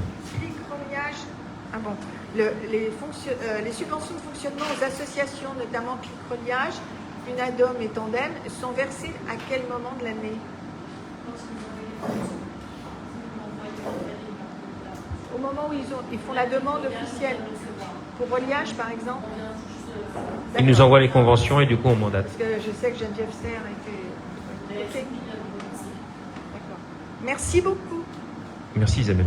Ah bon. Les subventions de fonctionnement aux associations, notamment Clic-Reliage, Unadom et Tandem, sont versées à quel moment de l'année? Au moment où ils font la demande officielle. Pour Reliage, par exemple? Ils nous envoient les conventions et du coup on mandate. Parce que je sais que Geneviève Serre était... Ok. D'accord. Merci beaucoup. Merci Isabelle.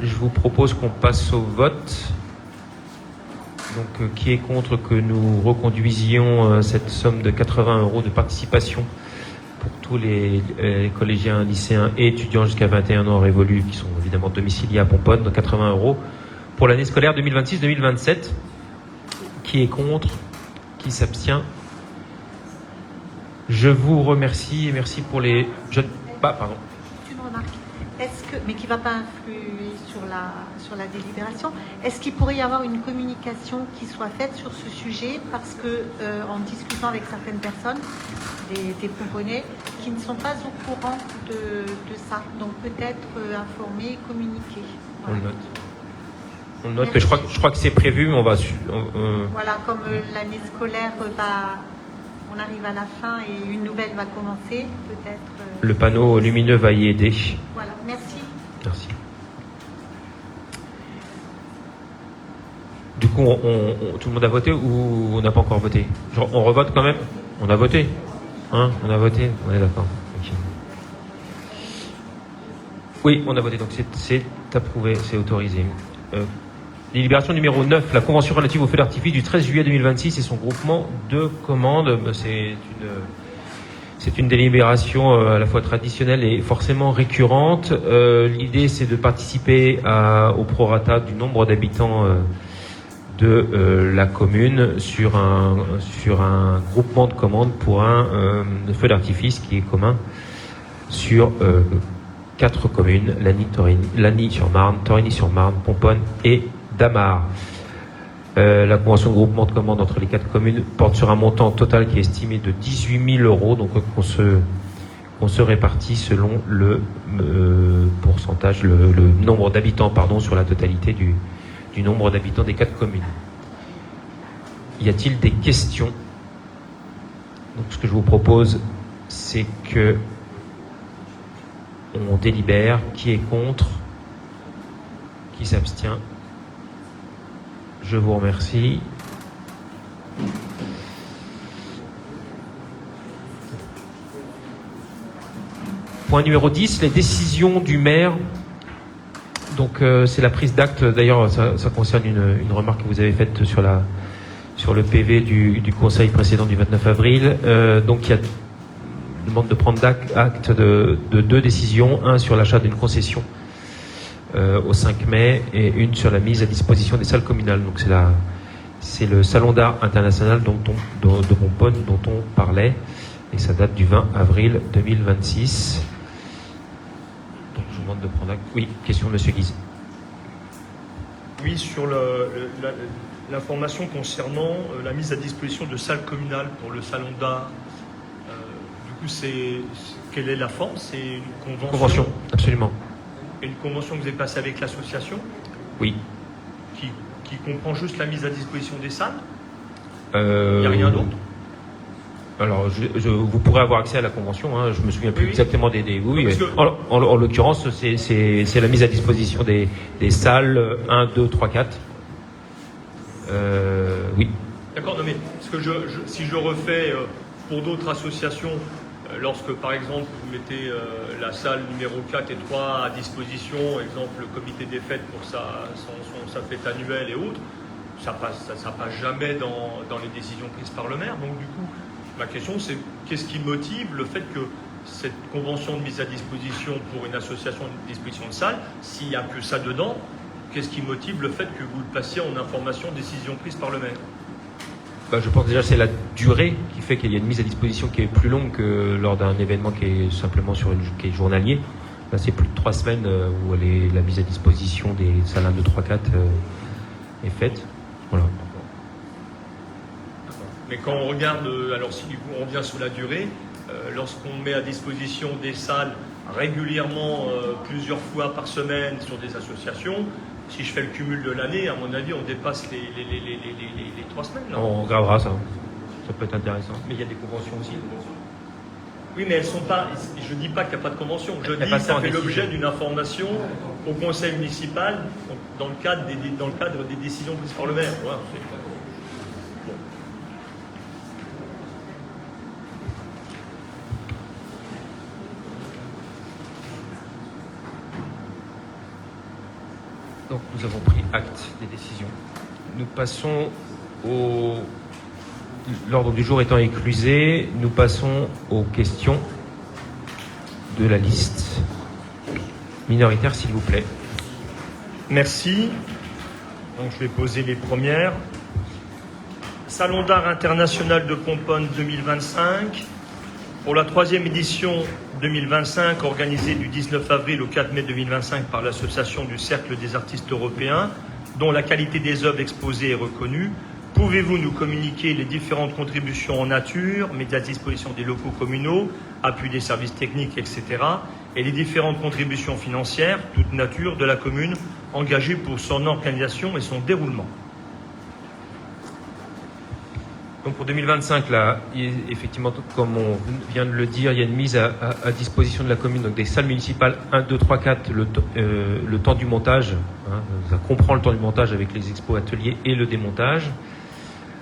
Je vous propose qu'on passe au vote. Donc, qui est contre que nous reconduisions cette somme de 80 € de participation pour tous les collégiens, lycéens et étudiants jusqu'à 21 ans révolus qui sont évidemment domiciliés à Pomponne, de 80 € pour l'année scolaire 2026-2027. Qui est contre? Qui s'abstient? Je vous remercie et merci pour les jeunes... pardon. Une remarque. Mais qui ne va pas influer sur la délibération, est-ce qu'il pourrait y avoir une communication qui soit faite sur ce sujet? Parce que en discutant avec certaines personnes, des Pomponnais, qui ne sont pas au courant de ça. Donc peut-être informer, communiquer. Voilà. On note que je crois que c'est prévu, mais on va... Voilà, comme l'année scolaire on arrive à la fin et une nouvelle va commencer, peut-être... Le panneau lumineux va y aider. Voilà, merci. Merci. Du coup, tout le monde a voté ou on n'a pas encore voté? Genre, on revote quand même? On a voté? Hein? On a voté? On est d'accord. Okay. Oui, on a voté, donc c'est approuvé, c'est autorisé. Délibération numéro 9, la convention relative au feu d'artifice du 13 juillet 2026 et son groupement de commandes. C'est une délibération à la fois traditionnelle et forcément récurrente. L'idée, c'est de participer au prorata du nombre d'habitants de la commune sur un groupement de commandes pour un feu d'artifice qui est commun sur 4 communes, Lagny-sur-Marne, Torigny-sur-Marne, Pomponne et Damar. La convention de groupement de commandes entre les 4 communes porte sur un montant total qui est estimé de 18 000 €, donc qu'on se répartit selon le pourcentage, le nombre d'habitants, sur la totalité du nombre d'habitants des 4 communes. Y a-t-il des questions? Donc ce que je vous propose, c'est que on délibère. Qui est contre? Qui s'abstient? Je vous remercie. Point numéro 10, les décisions du maire. Donc c'est la prise d'acte. D'ailleurs, ça concerne une remarque que vous avez faite sur le PV du conseil précédent du 29 avril. Donc il y a demande de prendre acte de deux décisions, un sur l'achat d'une concession au 5 mai et une sur la mise à disposition des salles communales. Donc c'est le Salon d'art international de Pomponne dont on parlait, et ça date du 20 avril 2026. Donc je vous demande de prendre acte. Oui, question de M. Guise. Oui, sur l'information concernant la mise à disposition de salles communales pour le Salon d'art. Du coup, quelle est la forme? C'est une Convention, absolument. Et une convention que vous avez passée avec l'association? Oui. Qui comprend juste la mise à disposition des salles? Il Il n'y a rien d'autre? Alors, vous pourrez avoir accès à la convention. Hein, je me souviens plus exactement des. Oui, parce que... en l'occurrence, c'est la mise à disposition des salles 1, 2, 3, 4. Oui. D'accord, non mais parce que si je refais pour d'autres associations, lorsque par exemple vous mettez la salle numéro 4 et 3 à disposition, exemple le comité des fêtes pour sa fête annuelle et autres, ça passe jamais dans les décisions prises par le maire. Donc du coup, ma question c'est qu'est-ce qui motive le fait que cette convention de mise à disposition pour une association de disposition de salle, s'il n'y a que ça dedans, qu'est-ce qui motive le fait que vous le passiez en information décision prise par le maire? Je pense déjà que c'est la durée qui fait qu'il y a une mise à disposition qui est plus longue que lors d'un événement qui est simplement qui est journalier. Là, c'est plus de 3 semaines où la mise à disposition des salles 1, 2, 3, 4 est faite. Voilà. Mais quand on regarde, alors si on revient sur la durée, lorsqu'on met à disposition des salles régulièrement, plusieurs fois par semaine sur des associations, si je fais le cumul de l'année, à mon avis, on dépasse les 3 semaines. Là. On regardera ça. Ça peut être intéressant. Mais il y a des conventions aussi. Oui, mais elles sont pas. Je dis pas qu'il n'y a pas de convention. Je dis que ça fait l'objet d'une information au conseil municipal dans le cadre des décisions prises par le maire. Voilà, bon. Donc nous avons pris acte des décisions. Nous passons l'ordre du jour étant éclusé, nous passons aux questions de la liste minoritaire, s'il vous plaît. Merci. Donc je vais poser les premières. Salon d'art international de Pomponne 2025. Pour la 3e édition 2025, organisée du 19 avril au 4 mai 2025 par l'association du Cercle des artistes européens, dont la qualité des œuvres exposées est reconnue, pouvez-vous nous communiquer les différentes contributions en nature, mises à disposition des locaux communaux, appui des services techniques, etc., et les différentes contributions financières, toute nature, de la commune, engagées pour son organisation et son déroulement? Donc pour 2025, là, effectivement, comme on vient de le dire, il y a une mise à disposition de la commune, donc des salles municipales 1, 2, 3, 4, le temps du montage, hein, ça comprend le temps du montage avec les expos ateliers et le démontage,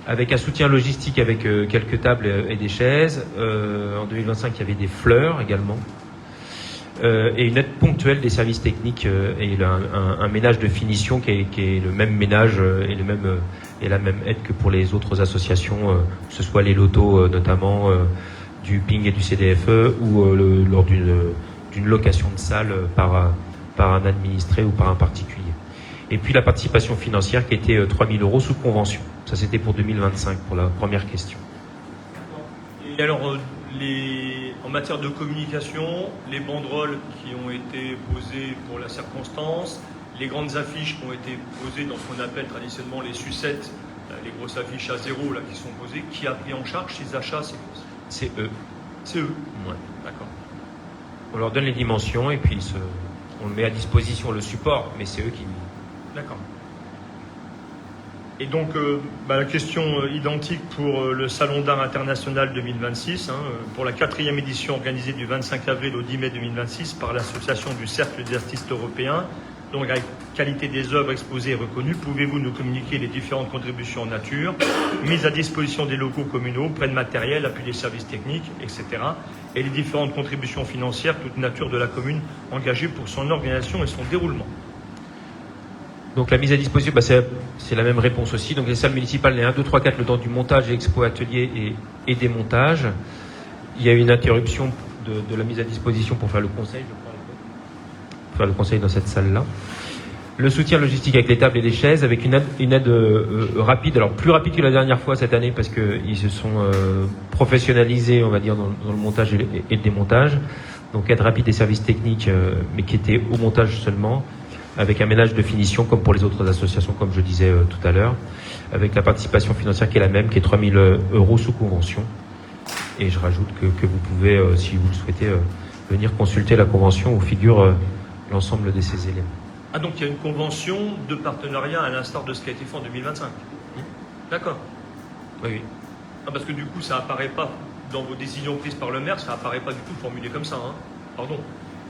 avec un soutien logistique avec quelques tables et des chaises. En 2025, il y avait des fleurs également, et une aide ponctuelle des services techniques et un ménage de finition qui est le même ménage et la même aide que pour les autres associations, que ce soit les lotos notamment du PING et du CDFE ou lors d'une location de salle par un administré ou par un particulier. Et puis la participation financière qui était 3 000 € sous convention. Ça c'était pour 2025 pour la première question. Et alors en matière de communication, les banderoles qui ont été posées pour la circonstance, les grandes affiches qui ont été posées dans ce qu'on appelle traditionnellement les sucettes, les grosses affiches à 0 là, qui sont posées, qui a pris en charge ces achats? C'est eux. C'est eux? Ouais. D'accord. On leur donne les dimensions et puis on met à disposition le support, mais c'est eux qui... D'accord. Et donc, la question identique pour le Salon d'art international 2026, pour la 4e édition organisée du 25 avril au 10 mai 2026 par l'association du Cercle des artistes européens, dont la qualité des œuvres exposées est reconnue, pouvez-vous nous communiquer les différentes contributions en nature, mises à disposition des locaux communaux, prêts de matériel, appui des services techniques, etc. et les différentes contributions financières, toute nature de la commune engagée pour son organisation et son déroulement. Donc la mise à disposition, c'est la même réponse aussi. Donc les salles municipales, les 1, 2, 3, 4, le temps du montage, expo, atelier et démontage. Il y a une interruption de la mise à disposition pour faire le conseil, je crois, pour faire le conseil dans cette salle-là. Le soutien logistique avec les tables et les chaises, avec une aide rapide, alors plus rapide que la dernière fois cette année parce qu'ils se sont professionnalisés, on va dire, dans le montage et le démontage. Donc aide rapide des services techniques, mais qui était au montage seulement, avec un ménage de finition comme pour les autres associations, comme je disais tout à l'heure, avec la participation financière qui est la même, qui est 3 000 € sous convention. Et je rajoute que vous pouvez, si vous le souhaitez, venir consulter la convention où figure l'ensemble de ces éléments. Ah, donc il y a une convention de partenariat à l'instar de ce qui a été fait en 2025. D'accord. Oui. Ah, parce que du coup, ça apparaît pas dans vos décisions prises par le maire, ça apparaît pas du tout formulé comme ça. Hein. Pardon.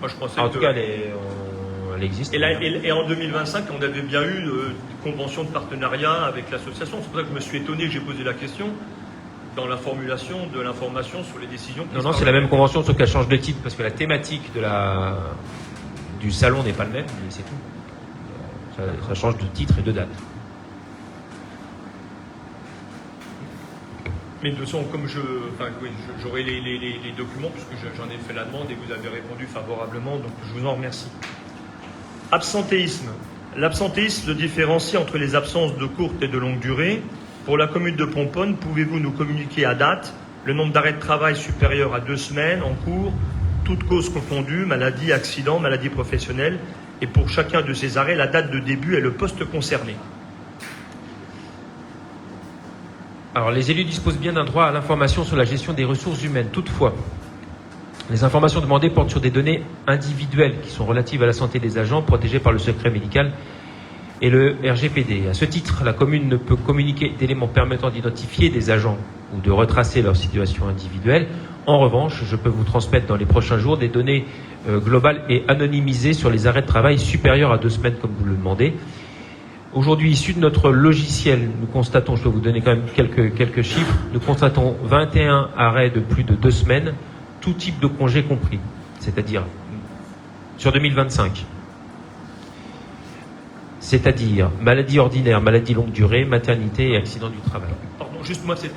Moi, je pensais En tout cas, elle existe. Et en 2025, on avait bien eu une convention de partenariat avec l'association. C'est pour ça que je me suis étonné que j'ai posé la question dans la formulation de l'information sur les décisions prises. Non, c'est la même convention, sauf qu'elle change de titre, parce que la thématique du salon n'est pas le même, mais c'est tout. Ça change de titre et de date. Mais de toute façon, comme j'aurai les documents, puisque j'en ai fait la demande et vous avez répondu favorablement, donc je vous en remercie. Absentéisme. L'absentéisme se différencie entre les absences de courte et de longue durée. Pour la commune de Pomponne, pouvez-vous nous communiquer à date le nombre d'arrêts de travail supérieur à 2 semaines en cours, toutes causes confondues, maladie, accident, maladie professionnelle, et pour chacun de ces arrêts, la date de début et le poste concerné? Alors, les élus disposent bien d'un droit à l'information sur la gestion des ressources humaines. Toutefois, les informations demandées portent sur des données individuelles qui sont relatives à la santé des agents protégés par le secret médical et le RGPD. À ce titre, la commune ne peut communiquer d'éléments permettant d'identifier des agents ou de retracer leur situation individuelle. En revanche, je peux vous transmettre dans les prochains jours des données globales et anonymisées sur les arrêts de travail supérieurs à 2 semaines, comme vous le demandez. Aujourd'hui, issu de notre logiciel, nous constatons, je dois vous donner quand même quelques chiffres, nous constatons 21 arrêts de plus de 2 semaines, tout type de congé compris, c'est-à-dire sur 2025. C'est-à-dire maladie ordinaire, maladie longue durée, maternité et accident du travail. Pardon, juste moi, c'est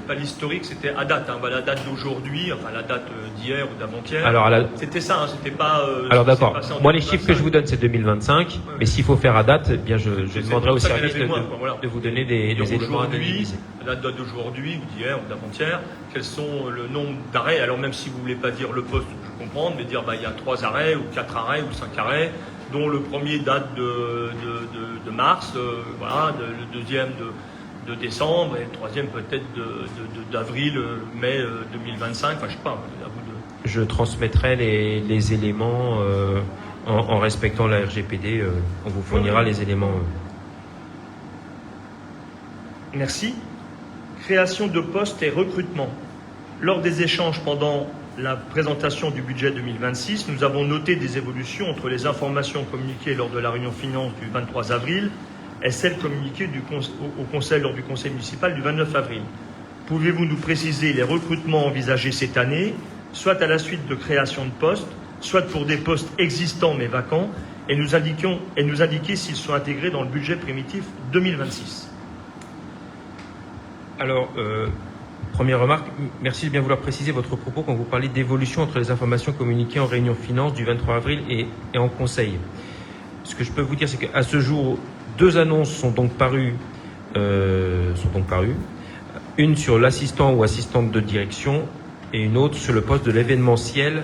pas l'historique, c'était à date, hein, la date d'aujourd'hui, enfin la date d'hier ou d'avant-hier. Alors, c'était ça, hein, c'était pas. Alors d'accord. Moi, les chiffres que je vous donne, c'est 2025, mais s'il faut faire à date, eh bien je demanderai au service de vous donner des éléments anonymisés. La date d'aujourd'hui, ou d'hier, ou d'avant-hier, quels sont le nombre d'arrêts? Alors même si vous voulez pas dire le poste, je comprends, mais dire il y a 3 arrêts, ou 4 arrêts, ou 5 arrêts, dont le premier date de mars, le deuxième de décembre, et le troisième peut-être d'avril, mai 2025, enfin je sais pas, à vous de... Je transmettrai les éléments en respectant la RGPD, on vous fournira les éléments. Merci. Création de postes et recrutement. Lors des échanges pendant la présentation du budget 2026, nous avons noté des évolutions entre les informations communiquées lors de la réunion finance du 23 avril et celles communiquées au conseil lors du conseil municipal du 29 avril. Pouvez-vous nous préciser les recrutements envisagés cette année, soit à la suite de création de postes, soit pour des postes existants mais vacants, et nous indiquer s'ils sont intégrés dans le budget primitif 2026? Alors, première remarque, merci de bien vouloir préciser votre propos quand vous parlez d'évolution entre les informations communiquées en réunion finance du 23 avril et en conseil. Ce que je peux vous dire, c'est qu'à ce jour, 2 annonces sont donc parues. Une sur l'assistant ou assistante de direction et une autre sur le poste de l'événementiel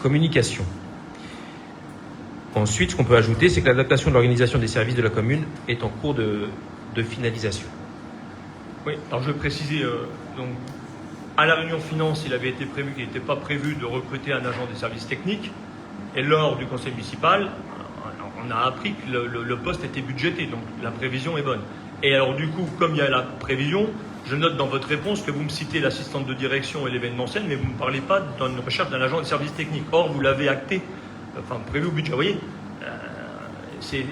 communication. Ensuite, ce qu'on peut ajouter, c'est que l'adaptation de l'organisation des services de la commune est en cours de finalisation. Oui, alors je vais préciser, donc, à la réunion finance, il avait été prévu qu'il n'était pas prévu de recruter un agent des services techniques, et lors du conseil municipal, on a appris que le poste était budgété, donc la prévision est bonne. Et alors du coup, comme il y a la prévision, je note dans votre réponse que vous me citez l'assistante de direction et l'événementiel, mais vous ne me parlez pas d'une recherche d'un agent des services techniques. Or, vous l'avez acté, prévu au budget. Vous voyez, c'est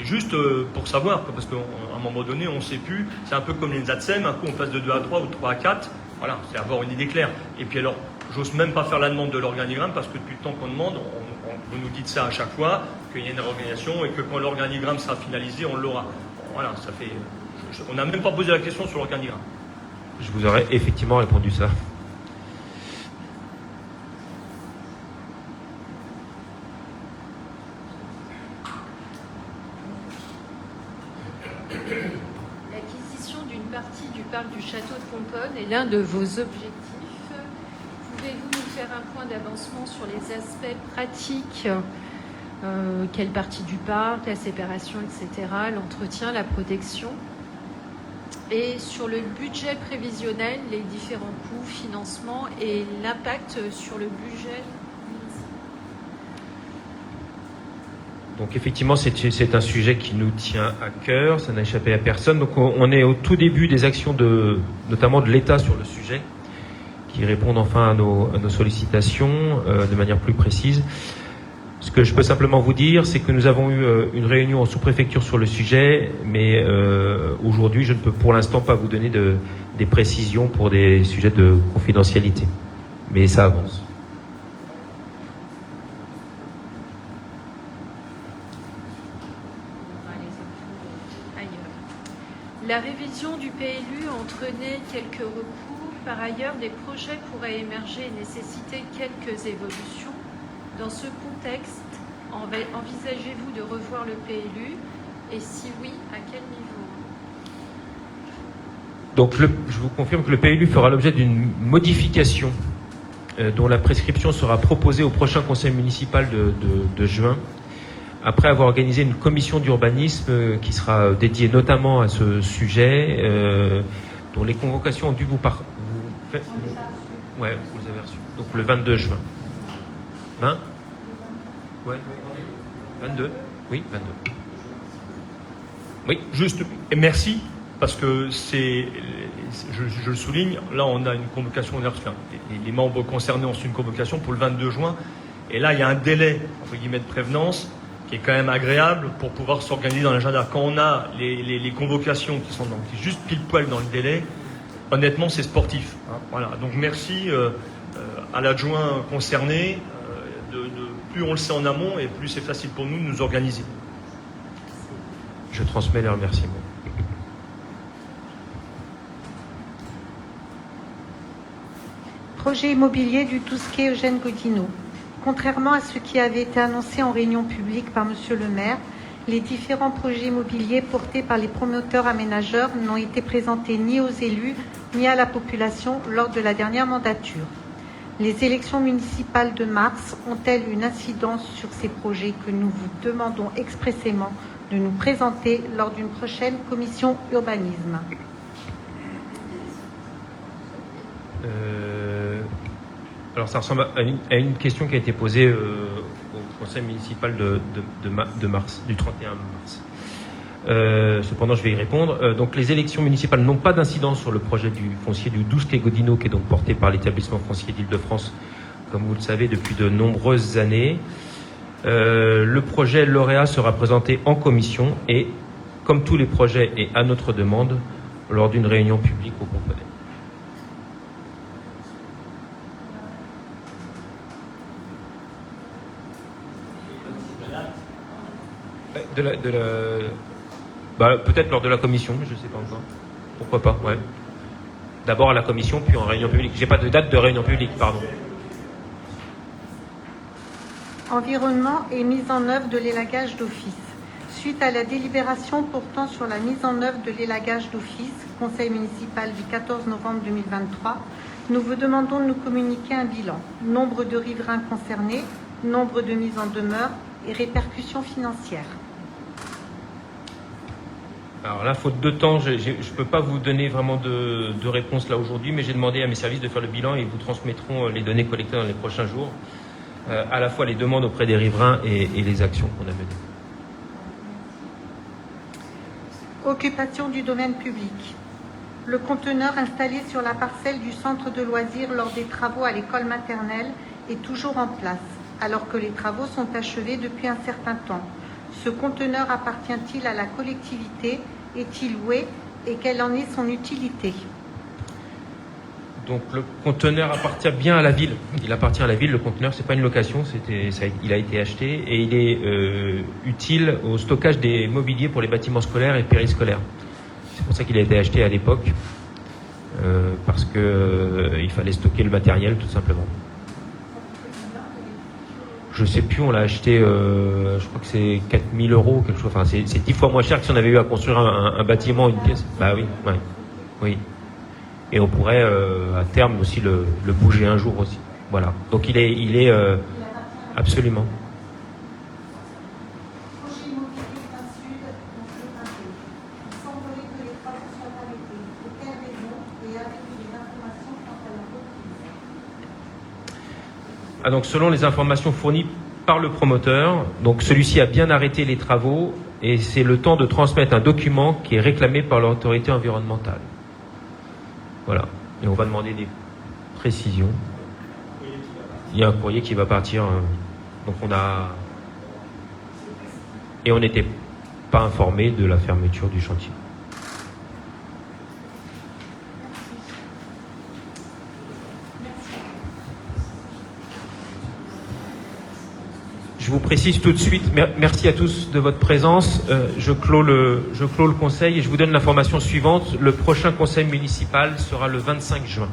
juste pour savoir, parce qu'à un moment donné, on ne sait plus. C'est un peu comme les ATSEM, un coup on passe de 2 à 3 ou de 3 à 4. Voilà, c'est avoir une idée claire. Et puis alors, j'ose même pas faire la demande de l'organigramme, parce que depuis le temps qu'on demande, vous nous dites ça à chaque fois, qu'il y a une réorganisation et que quand l'organigramme sera finalisé, on l'aura. Voilà, ça fait. On n'a même pas posé la question sur l'organigramme. Je vous aurais effectivement répondu ça. L'acquisition d'une partie du parc du château de Pomponne est l'un de vos objectifs. Pouvez-vous nous faire un point d'avancement sur les aspects pratiques, quelle partie du parc, la séparation, etc., l'entretien, la protection, et sur le budget prévisionnel, les différents coûts, financements et l'impact sur le budget municipal? Donc effectivement, c'est un sujet qui nous tient à cœur, ça n'a échappé à personne. Donc on est au tout début des actions notamment de l'État sur le sujet, qui répondent enfin à nos sollicitations de manière plus précise. Ce que je peux simplement vous dire, c'est que nous avons eu une réunion en sous-préfecture sur le sujet, mais aujourd'hui, je ne peux pour l'instant pas vous donner des précisions pour des sujets de confidentialité. Mais ça avance. La révision du PLU entraînait quelques recours. Par ailleurs, des projets pourraient émerger et nécessiter quelques évolutions. Dans ce contexte, envisagez-vous de revoir le PLU? Et si oui, à quel niveau? Donc je vous confirme que le PLU fera l'objet d'une modification dont la prescription sera proposée au prochain conseil municipal de juin, après avoir organisé une commission d'urbanisme qui sera dédiée notamment à ce sujet, dont les convocations ont dû vous ouais, vous les avez reçues. Donc le 22 juin. 20 Ouais. 22 Oui, 22. Oui. Juste, et merci, parce que je le souligne, là on a une convocation, les membres concernés ont reçu une convocation pour le 22 juin, et là il y a un délai, entre guillemets, de prévenance, qui est quand même agréable pour pouvoir s'organiser dans l'agenda. Quand on a les convocations qui sont juste pile poil dans le délai, honnêtement c'est sportif. Hein, voilà. Donc merci à l'adjoint concerné. Plus on le sait en amont et plus c'est facile pour nous de nous organiser. Je transmets les remerciements. Projet immobilier du Tousquet Eugène Godineau. Contrairement à ce qui avait été annoncé en réunion publique par Monsieur le maire, les différents projets immobiliers portés par les promoteurs aménageurs n'ont été présentés ni aux élus ni à la population lors de la dernière mandature. Les élections municipales de mars ont-elles une incidence sur ces projets que nous vous demandons expressément de nous présenter lors d'une prochaine commission urbanisme? Alors ça ressemble à une question qui a été posée au conseil municipal de mars, du 31 mars. Cependant, je vais y répondre. Donc, les élections municipales n'ont pas d'incidence sur le projet du foncier du 12 quai Godineau, qui est donc porté par l'établissement foncier d'Île-de-France, comme vous le savez, depuis de nombreuses années. Le projet lauréat sera présenté en commission et, comme tous les projets et à notre demande, lors d'une réunion publique au Pomponnet. Peut-être lors de la commission, mais je ne sais pas encore. Pourquoi pas, ouais. D'abord à la commission, puis en réunion publique. J'ai pas de date de réunion publique, pardon. Environnement et mise en œuvre de l'élagage d'office. Suite à la délibération portant sur la mise en œuvre de l'élagage d'office, conseil municipal du 14 novembre 2023, nous vous demandons de nous communiquer un bilan. Nombre de riverains concernés, nombre de mises en demeure et répercussions financières. Alors là, faute de temps, je ne peux pas vous donner vraiment de réponse là aujourd'hui, mais j'ai demandé à mes services de faire le bilan et ils vous transmettront les données collectées dans les prochains jours, à la fois les demandes auprès des riverains et les actions qu'on a menées. Occupation du domaine public. Le conteneur installé sur la parcelle du centre de loisirs lors des travaux à l'école maternelle est toujours en place, alors que les travaux sont achevés depuis un certain temps. Ce conteneur appartient-il à la collectivité? Est-il loué? Et quelle en est son utilité? Donc le conteneur appartient bien à la ville. Il appartient à la ville, le conteneur, c'est pas une location, il a été acheté et il est utile au stockage des mobiliers pour les bâtiments scolaires et périscolaires. C'est pour ça qu'il a été acheté à l'époque, parce que il fallait stocker le matériel tout simplement. Je sais plus, on l'a acheté, je crois que c'est 4 000 €, quelque chose. Enfin, c'est 10 fois moins cher que si on avait eu à construire un bâtiment, une pièce. Bah oui, ouais, oui. Et on pourrait à terme aussi le bouger un jour aussi. Voilà. Donc il est absolument. Projet immobilier Plein Sud, construit Printemps. Il semblerait que les travaux soient arrêtés. Pour quelle raison? Et avez-vous des informations quant à leur reprise? Ah, donc selon les informations fournies par le promoteur, donc celui-ci a bien arrêté les travaux et c'est le temps de transmettre un document qui est réclamé par l'autorité environnementale. Voilà. Et on va demander des précisions. Il y a un courrier qui va partir. Donc on n'était pas informé de la fermeture du chantier. Je vous précise tout de suite, merci à tous de votre présence. Je clôt le conseil et je vous donne l'information suivante. Le prochain conseil municipal sera le 25 juin.